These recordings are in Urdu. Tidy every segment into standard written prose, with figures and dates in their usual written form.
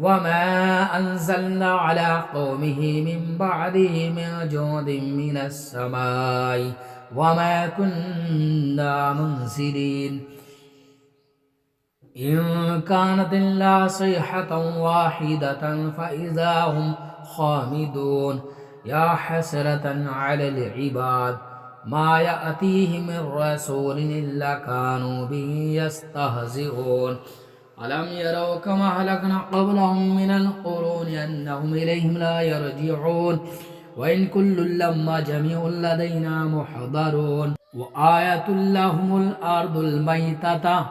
وما أنزلنا على قومه من بعده من جند من السماء وما كنا منزلين إن كانت إلا صيحة واحدة فإذا هم خامدون يا حسرة على العباد ما يأتيهم من رسول إلا كانوا به يستهزئون ألم يروا كما أهلكنا قبلهم من القرون أنهم إليهم لا يرجعون وإن كل لما جميع لدينا محضرون وآية لهم الأرض الميتة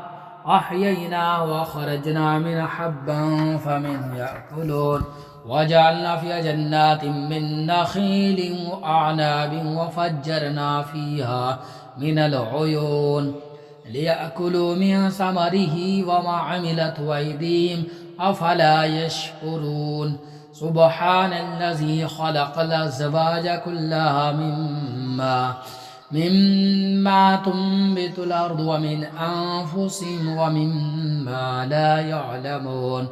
أحيينا وخرجنا من حبا فمن يأكلون وجعلنا فيها جنات من نخيل وأعناب وفجرنا فيها من العيون ليأكلوا من ثمره وما عملت أيديهم أفلا يشكرون سبحان الذي خلق الأزواج كلها مما تنبت الأرض ومن أنفسهم ومما لا يعلمون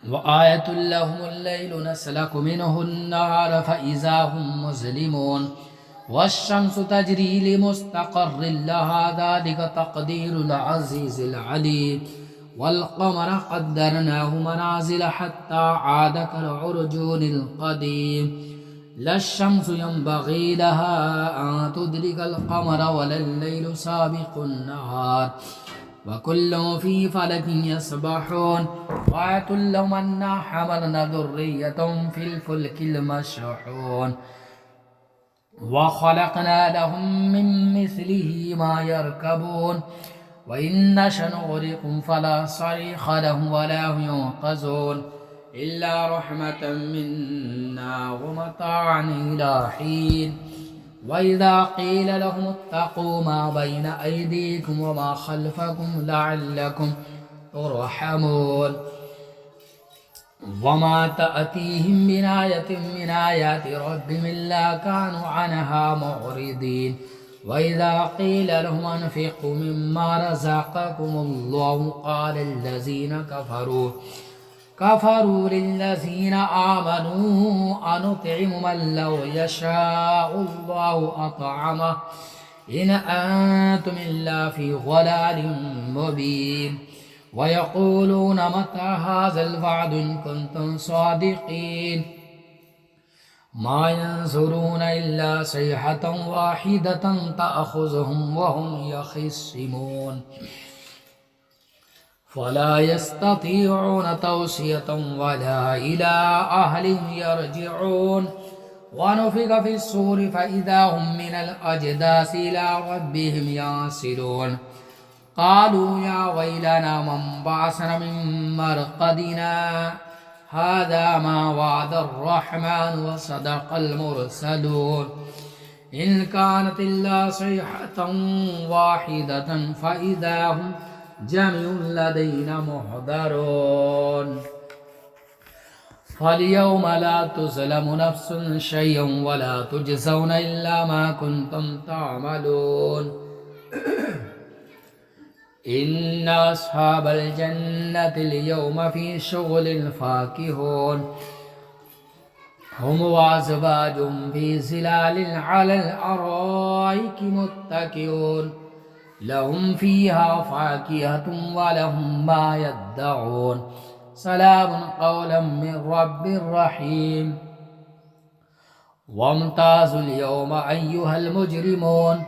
وآية لهم الليل نسلك منه النهار فإذا هم مظلمون والشمس تجري لمستقر لها ذلك تقدير العزيز العليم والقمر قدرناه منازل حتى عاد كالعرجون القديم لا الشمس ينبغي لها أن تدرك القمر ولا الليل سابق النهار وكل في فلك يسبحون وآية لهم أنا حملنا ذرية في الفلك المشحون وخلقنا لهم من مثله ما يركبون وإن نشأ نغرقهم فلا صريخ لهم ولا هم ينقذون إلا رحمة منا ومتاعا إلى حين وإذا قيل لهم اتقوا ما بين أيديكم وما خلفكم لعلكم ترحمون وما تأتيهم من آية من آيات ربهم إلا كانوا عنها معرضين وإذا قيل لهم أنفقوا مما رزقكم الله قال الذين كفروا للذين آمنوا أنطعم من لو يشاء الله أطعمه إن أنتم إلا في ضلال مبين ويقولون متى هذا الوعد إن كنتم صادقين ما ينظرون إلا صيحة واحدة تأخذهم وهم يخصمون فلا يستطيعون توصية ولا إلى أهلهم يرجعون ونفخ في الصور فإذا هم من الأجداث إلى ربهم ينسلون قالوا يا ويلنا من بعثنا من مرقدنا هذا ما وعد الرحمن وصدق المرسلون إن كانت إلا صيحة واحدة فإذا هم جميع لدينا محضرون فاليوم لا تظلم نفس شيئا ولا تجزون إلا ما كنتم تعملون إن أصحاب الجنة اليوم في شغل فاكهون هم وأزواجهم في ظلال على الأرائك متكئون لهم فيها فاكهة ولهم ما يدعون سلام قولا من رب رحيم وامتازوا اليوم أيها المجرمون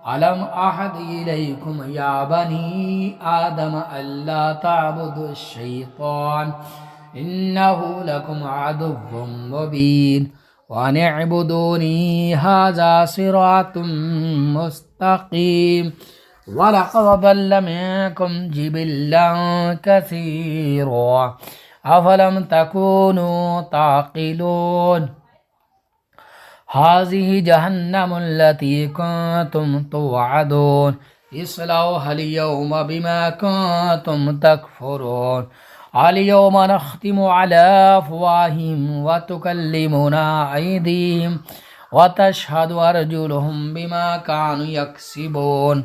ألم أعهد إليكم يا بني آدم ألا تعبدوا الشيطان إنه لكم عدو مبين وأن اعبدوني هذا صراط مستقيم ولقد ضل منكم جبلا كثيرا أفلم تكونوا تعقلون هذه جهنم التي كنتم توعدون اصلوها اليوم بما كنتم تكفرون اليوم نختم على أفواههم وتكلمنا أيديهم وتشهد أرجلهم بما كانوا يكسبون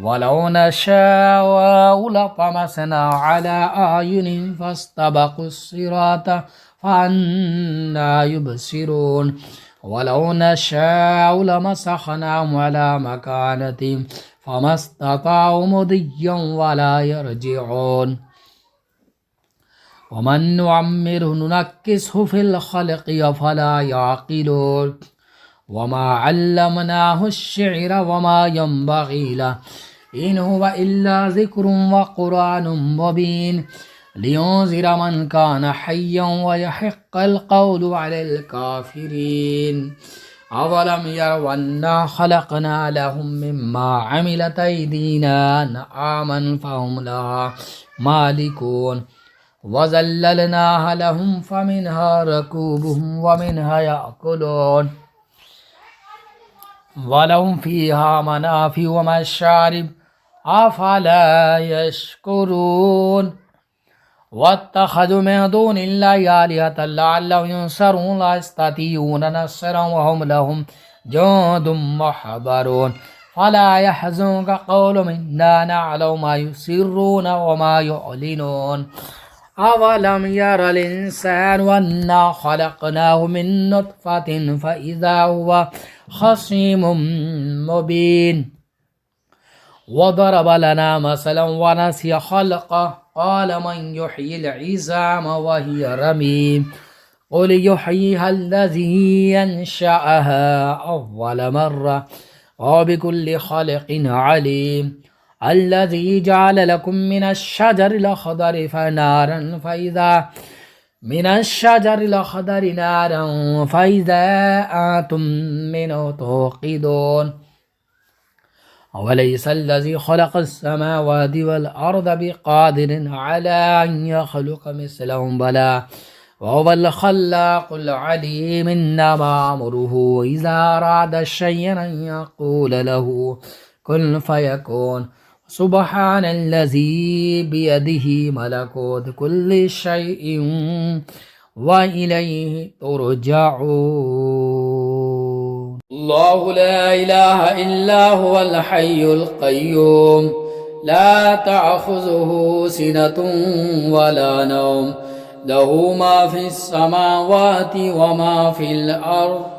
ولو نشاء لطمسنا على أعينهم فاستبقوا الصراط فأنى يبصرون ولو نشاء لمسخناهم على مكانتهم فما استطاعوا مضيا ولا يرجعون ومن نعمره ننكسه في الخلق أفلا يعقلون وما علمناه الشعر وما ينبغي له إن هو إلا ذكر وقرآن مبين لينذر من كان حيا ويحق القول على الكافرين أولم يروا أنا خلقنا لهم مما عملت أيدينا أنعاما فهم لها مالكون وذللناها لهم فمنها ركوبهم ومنها يأكلون ولهم فيها منافع ومشارب أفلا يشكرون واتخذوا من دون الله آلهة لعلهم ينصرون لا يستطيعون نصرا وهم لهم جند محضرون فلا يحزنك قولهم إنا نعلم ما يسرون وما يعلنون أولم ير الإنسان أنا خلقناه من نطفة فإذا هو خصيم مبين وضرب لنا مثلا ونسي خلقه قال من يحيي العظام وهي رميم قل يحييها الذي ينشأها أول مرة وبكل خلق عليم الذي جعل لكم من الشجر الأخضر فنارا فإذا من الشجر الأخضر نارا فإذا أنتم منه توقدون أوليس الذي خلق السماوات والأرض بقادر على أن يخلق مثلهم بلى وهو الخلاق العليم إنما أمره إذا أراد شيئا أن يقول له كن فيكون سبحان الذي بيده ملكوت كل شيء وإليه ترجعون الله لا إله إلا هو الحي القيوم لا تأخذه سنة ولا نوم له ما في السماوات وما في الأرض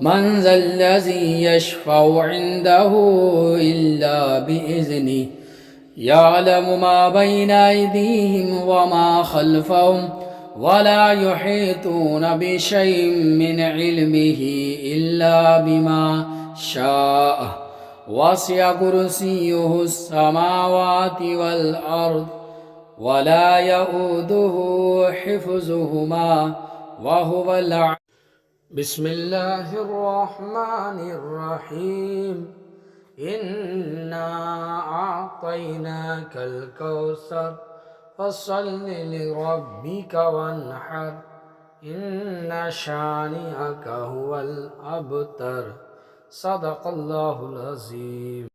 من ذا الذي يشفع عنده إلا بإذنه يعلم ما بين أيديهم وما خلفهم ولا يحيطون بشيء من علمه إلا بما شاء وسع كرسيه السماوات والأرض ولا يؤوده حفظهما وهو العلي بسم الله الرحمن الرحيم إنا أعطيناك الكوثر فصل لربك وانحر إن شانئك هو الأبتر صدق الله العظيم.